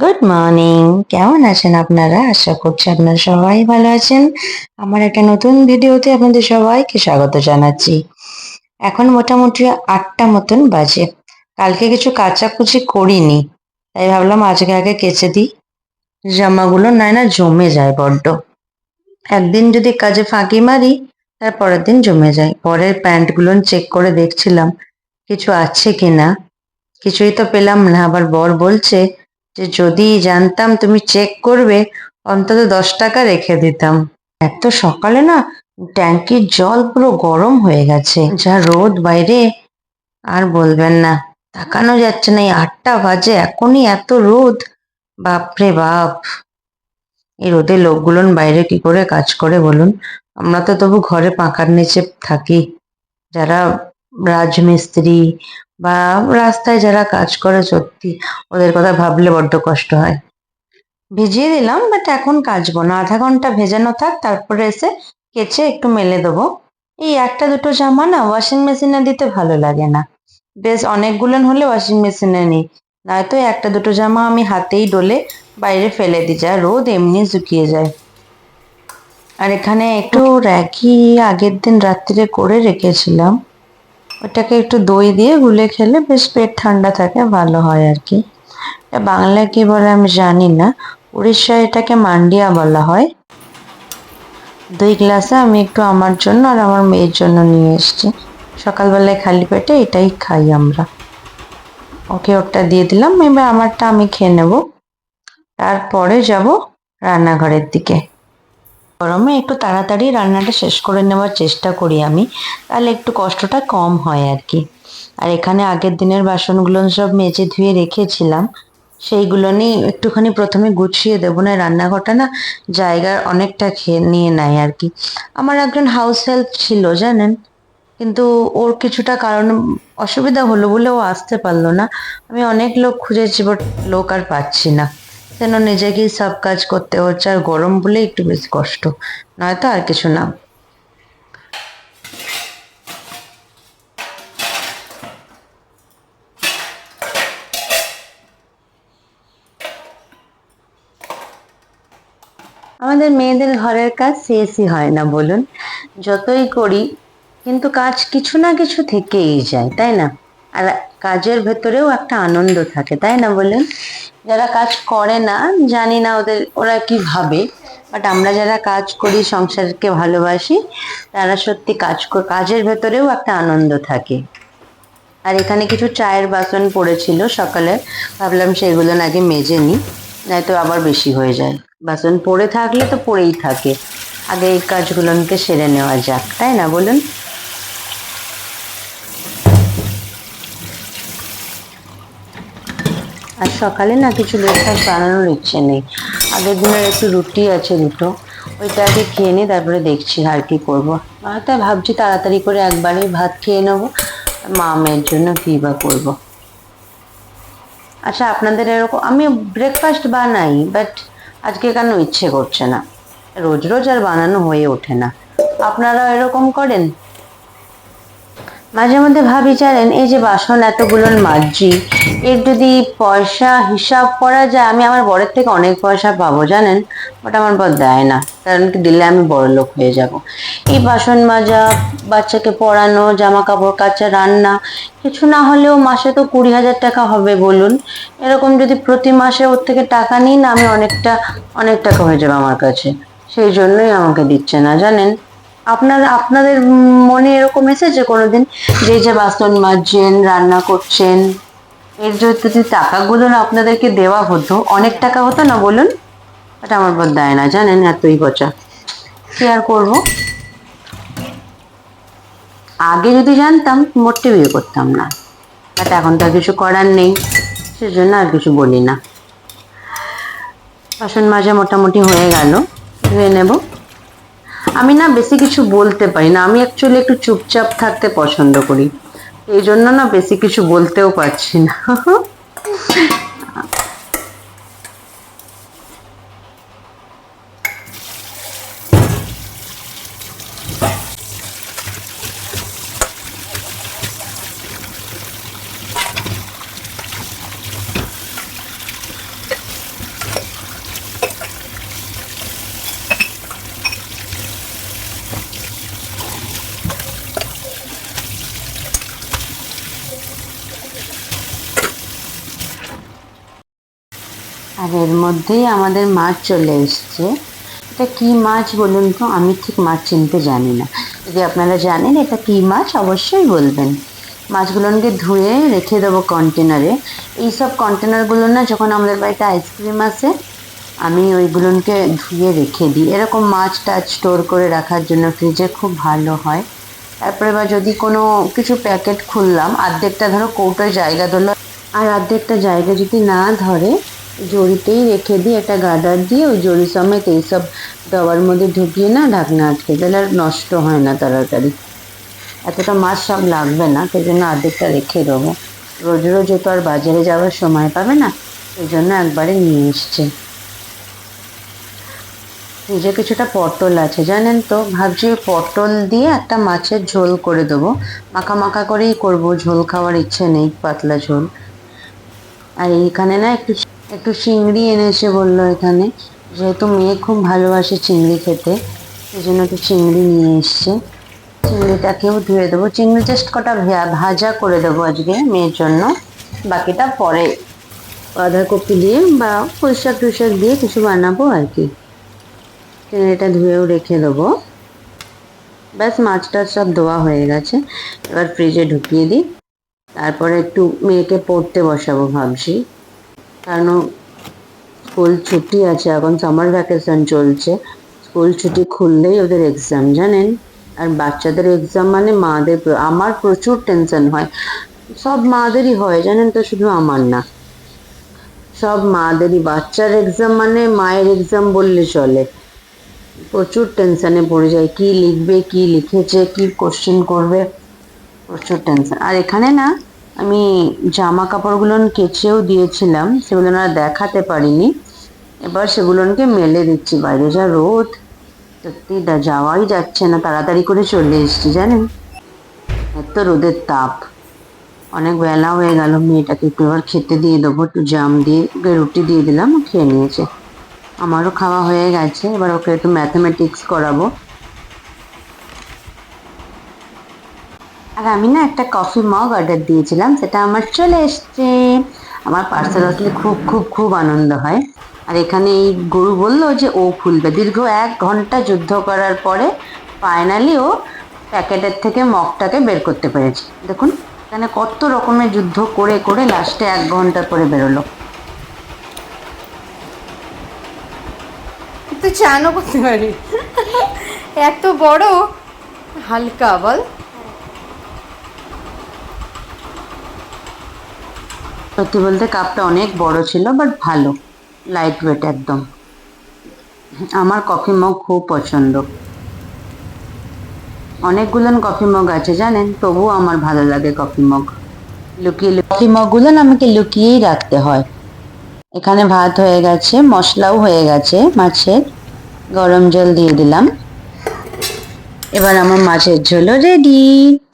Good morning. কেমন আছেন আপনারা? আশা করছি আপনারা সবাই ভালো আছেন। আমার একটা নতুন ভিডিওতে আপনাদের সবাইকে স্বাগত জানাচ্ছি। এখন মোটামুটি ৮টা মতন বাজে। কালকে কিছু কাচাকুচি করিনি, তাই ভাবলাম আজকে আগে কেচে দিই। জামাগুলো না না জমে যায় বড্ড। একদিন যদি কাজে ফাঁকি মারি, তার পরের দিন জমে যায়। পরের প্যান্টগুলো চেক করে দেখছিলাম কিছু আছে কিনা, কিছুই তো পেলাম না। আবার বর বলছে যে যদি জানতাম তুমি চেক করবে, অন্তত 10 টাকা রেখে দিতাম। এত সকালে না ট্যাঙ্কির জল পুরো গরম হয়ে গেছে, যা রোদ বাইরে আর বলবেন না। তাকানো যাচ্ছে না, এই 8টা বাজে এখনই এত রোদ! বাপরে বাপ! এই রোদে লোকগুলোন বাইরে কি করে কাজ করে বলুন? আমরা তো তবু ঘরে পাখার নিচে থাকি। যারা রাজমিস্ত্রি বা রাস্তায় যারা কাজ করে, সত্যি ওদের কথা ভাবলে বড্ড কষ্ট হয়। ভিজিয়ে দিলাম, বাট এখন কাচবো না, আধা ঘন্টা ভেজানো থাক, তারপরে এসে কেচে একটু মেলে দেবো। এই একটা দুটো জামা না ওয়াশিং মেশিনে দিতে ভালো লাগে না, বেশ অনেকগুলো হলে ওয়াশিং মেশিনে নিই। নয়তো একটা দুটো জামা আমি হাতেই ডলে বাইরে ফেলে দিই, যা রোদ এমনি শুকিয়ে যায়। আর এখানে একটু র্যাগি আগের দিন রাত্রিরে করে রেখেছিলাম, ওটাকে একটু দই দিয়ে গুলে খেলে বেশ পেট ঠান্ডা থাকে, ভালো হয় আর কি। এটা বাংলায় কি বলে আমি জানি না, উড়িষ্যায় এটাকে মান্ডিয়া বলা হয়। 2 গ্লাসে আমি একটু আমার জন্য আর আমার মেয়ের জন্য নিয়ে এসেছি। সকালবেলায় খালি পেটে এটাই খাই আমরা। ওকে ওটা দিয়ে দিলাম, এবার আমারটা আমি খেয়ে নেব, তারপরে যাব রান্নাঘরের দিকে। গরমে একটু তাড়াতাড়ি রান্নাটা শেষ করে নেওয়ার চেষ্টা করি আমি, তাহলে একটু কষ্টটা কম হয় আর কি। আর এখানে আগের দিনের বাসনগুলো সব মেজে ধুয়ে রেখেছিলাম, সেইগুলো নিয়ে একটুখানি প্রথমে গুছিয়ে দেবো, না রান্নাঘরটা না জায়গার অনেকটা খেয়ে নিয়ে নেয় আর কি। আমার একজন হাউস হেল্প ছিল জানেন, কিন্তু ওর কিছুটা কারণ অসুবিধা হলো বলে ও আসতে পারলো না। আমি অনেক লোক খুঁজেছি, বাট লোক আর পাচ্ছি না, যেন নিজেকেই সব কাজ করতে হচ্ছে। আর গরম বলে একটু বেশি কষ্ট, নয়তো আর কিছু না। আমাদের মেয়েদের ঘরের কাজ শেষই হয় না বলুন, যতই করি কিন্তু কাজ কিছু না কিছু থেকেই যায়, তাই না? আর কাজের ভেতরেও একটা আনন্দ থাকে, তাই না বলুন? যারা কাজ করে না, জানি না ওরা কি ভাবে, বাট আমরা যারা কাজ করি, সংসারকে ভালোবাসি, তারা সত্যি কাজের ভেতরেও একটা আনন্দ থাকে। আর এখানে কিছু চায়ের বাসন পড়েছিল সকালে, ভাবলাম সেগুলো আগে মেজে নিই, নয়তো আবার বেশি হয়ে যায়। বাসন পড়ে থাকলে তো পড়েই থাকে, আগে এই কাজগুলোকে সেরে নেওয়া যাক, তাই না বলুন? আর সকালে না কিছু ব্রেকফাস্ট বানানোর ইচ্ছে নেই। আগের দিনের একটু রুটি আছে দুটো, ওইটা আগে খেয়ে নিই, তারপরে দেখছি আর কি করবো। তাই ভাবছি তাড়াতাড়ি করে একবারে ভাত খেয়ে নেবো, মা মেয়ের জন্য কি বা করবো। আচ্ছা, আপনাদের এরকম আমি ব্রেকফাস্ট বানাই, বাট আজকে কেন ইচ্ছে করছে না, রোজ রোজ আর বানানো হয়ে ওঠে না। আপনারা এরকম করেন? মাঝে মধ্যে ভাবি জানেন, এই যে বাসন এতগুলো মাজছি, এর যদি পয়সা হিসাব করা যায়, আমি আমার বরের থেকে অনেক পয়সা পাবো জানেন, বাট আমার বর দেয় না, কারণ কি দিলে আমি বড়লোক হয়ে যাব। এই বাসন মাজা, বাচ্চাকে পড়ানো, জামা কাপড় কাচা, রান্না, কিছু না হলেও মাসে তো 20,000 টাকা হবে বলুন। এরকম যদি প্রতি মাসে ওর থেকে টাকা নিই না, আমি অনেক টাকা হয়ে যাবে আমার কাছে। সেই জন্যই আমাকে দিচ্ছে না জানেন। আপনাদের মনে এরকম এসেছে কোনোদিন, যে যে বাসন মাজছেন, রান্না করছেন, এর যদি টাকাগুলো না আপনাদেরকে দেওয়া হতো, অনেক টাকা হতো না বলুন? এটা আমার বর দেয় না জানেন, এতই বচা। কি আর করবো, আগে যদি জানতাম মোটে বিয়ে করতাম না, বাট এখন তো আর কিছু করার নেই, সেজন্য আর কিছু বলি না। বাসন মাজা মোটামুটি হয়ে গেল, ধুয়ে নেব। আমি না বেশি কিছু বলতে পারি না, আমি অ্যাকচুয়ালি একটু চুপচাপ থাকতে পছন্দ করি, এই জন্য না বেশি কিছু বলতেও পারছি না। আর এর মধ্যেই আমাদের মাছ চলে এসছে। এটা কি মাছ বলুন তো, আমি ঠিক মাছ চিনতে জানি না। যদি আপনারা জানেন এটা কি মাছ অবশ্যই বলবেন। মাছগুলোকে ধুয়ে রেখে দেবো কন্টেনারে। এইসব কন্টেনারগুলো না, যখন আমাদের বাড়িতে আইসক্রিম আসে আমি ওইগুলোকে ধুয়ে রেখে দিই। এরকম মাছ টাছ স্টোর করে রাখার জন্য ফ্রিজে খুব ভালো হয়। তারপরে বা যদি কোনো কিছু প্যাকেট খুললাম, অর্ধেকটা ধরো কৌটোয় জায়গা ধরলো, আর অর্ধেকটা জায়গা যদি না ধরে জড়িতেই রেখে দিই, একটা গার্ডার দিয়ে ওই জড়ি সমেত এইসব ডবার মধ্যে ঢুকিয়ে না ঢাকনা আটকে দিলে আর নষ্ট হয় না তাড়াতাড়ি। এতটা মাছ সব লাগবে না, সেই জন্য অর্ধেকটা রেখে দেবো। রোজ রোজ তো আর বাজারে যাওয়ার সময় পাবে না, সেই জন্য একবারে নিয়ে এসছে। ফ্রিজে কিছুটা পটল আছে জানেন তো, ভাবছি পটল দিয়ে একটা মাছের ঝোল করে দেবো। মাখা মাখা করেই করব, ঝোল খাওয়ার ইচ্ছে নেই, পাতলা ঝোল। আর এইখানে না একটু একটু চিংড়ি এনেছে বললো এখানে, যেহেতু মেয়ে খুব ভালোবাসে চিংড়ি খেতে, সেই জন্য একটু চিংড়ি নিয়ে এসছে। চিংড়িটাকেও ধুয়ে দেবো, চিংড়ি জাস্ট কটা ভাজা করে দেবো আজকে মেয়ের জন্য, বাকিটা পরে বাঁধাকপি দিয়ে বা পুঁইশাক টুইশাক দিয়ে কিছু বানাবো আর কি। চিংড়িটা ধুয়েও রেখে দেবো। ব্যাস মাছটা সব ধোয়া হয়ে গেছে, এবার ফ্রিজে ঢুকিয়ে দিই। তারপরে একটু মেয়েকে পড়তে বসাবো ভাবছি, কারণ স্কুল ছুটি আছে, এখন সামার ভ্যাকেশন চলছে। স্কুল ছুটি খুললেই ওদের এক্সাম জানেন। আর বাচ্চাদের এক্সাম মানে মাদের, আমার প্রচুর টেনশন হয়। সব মাদেরই হয় জানেন তো, শুধু আমার না, সব মাদেরই। বাচ্চার এক্সাম মানে মায়ের এক্সাম বললে চলে। প্রচুর টেনশনে পড়ে যায়, কি লিখবে, কি লিখেছে, কি কোশ্চেন করবে, প্রচুর টেনশন। আর এখানে না আমি জামা কাপড়গুলো কেচেও দিয়েছিলাম, সেগুলো না দেখাতে পারিনি। এবার সেগুলোকে মেলে দিচ্ছি, বাইরে যা রোদ, সত্যি যাওয়াই যাচ্ছে না। তাড়াতাড়ি করে চলে এসেছি জানেন, এত রোদের তাপ। অনেক বেলা হয়ে গেল, মেয়েটাকে একটু এবার খেতে দিয়ে দেবো, একটু জাম দিয়ে ওকে রুটি দিয়ে দিলাম, খেয়ে নিয়েছে। আমারও খাওয়া হয়ে গেছে, এবার ওকে একটু ম্যাথামেটিক্স করাবো। আর আমি না একটা কফি মগ অর্ডার দিয়েছিলাম, সেটা আমার চলে এসছে। আমার পার্সেল আসলে খুব খুব খুব আনন্দ হয়। আর এখানে এই গরু বললো যে ও খুলবে, দীর্ঘ 1 ঘন্টা যুদ্ধ করার পরে ফাইনালি ও প্যাকেটের থেকে মগটাকে বের করতে পেরেছে। দেখুন এখানে কত রকমের যুদ্ধ করে করে লাস্টে 1 ঘন্টা করে বেরোলো। তুই চানও করতে পারি, এত বড় হালকা বল। সত্যি বলতে কাপটা অনেক বড় ছিল, বাট ভালো, লাইট ওয়েট একদম। আমার কফি মগ খুব পছন্দ। অনেকগুলো কফি মগ আছে জানেন, তবুও আমার ভালো লাগে কফি মগ। লুকিয়ে কফি মগগুলো আমাকে লুকিয়েই রাখতে হয়। এখানে ভাত হয়ে গেছে, মশলাও হয়ে গেছে মাছের, গরম জল দিয়ে দিলাম। এবার আমার মাছের ঝোলও রেডি,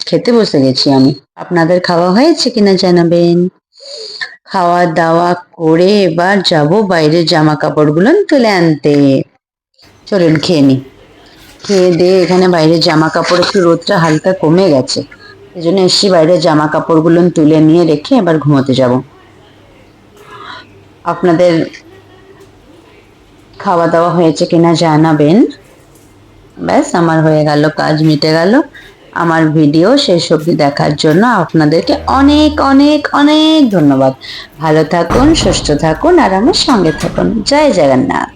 খেতে বসে গেছি আমি। আপনাদের খাওয়া হয়েছে কিনা জানাবেন। খাওয়া দাওয়া করে এবার যাব বাইরে জামা কাপড়গুলো তুলে আনতে। চলুন খেয়ে নি। খেয়ে দিয়ে এখানে বাইরে জামা কাপড়, একটু রোদটা হালকা কমে গেছে, এই জন্য এসছি বাইরে জামা কাপড়গুলো তুলে নিয়ে রেখে এবার ঘুমোতে যাব। আপনাদের খাওয়া দাওয়া হয়েছে কিনা জানাবেন। ব্যাস আমার হয়ে গেল, কাজ মিটে গেল। আমার ভিডিও শেষ অবধি দেখার জন্য আপনাদেরকে অনেক অনেক অনেক ধন্যবাদ। ভালো থাকুন, সুস্থ থাকুন আর আমার সঙ্গে থাকুন। জয় জগন্নাথ।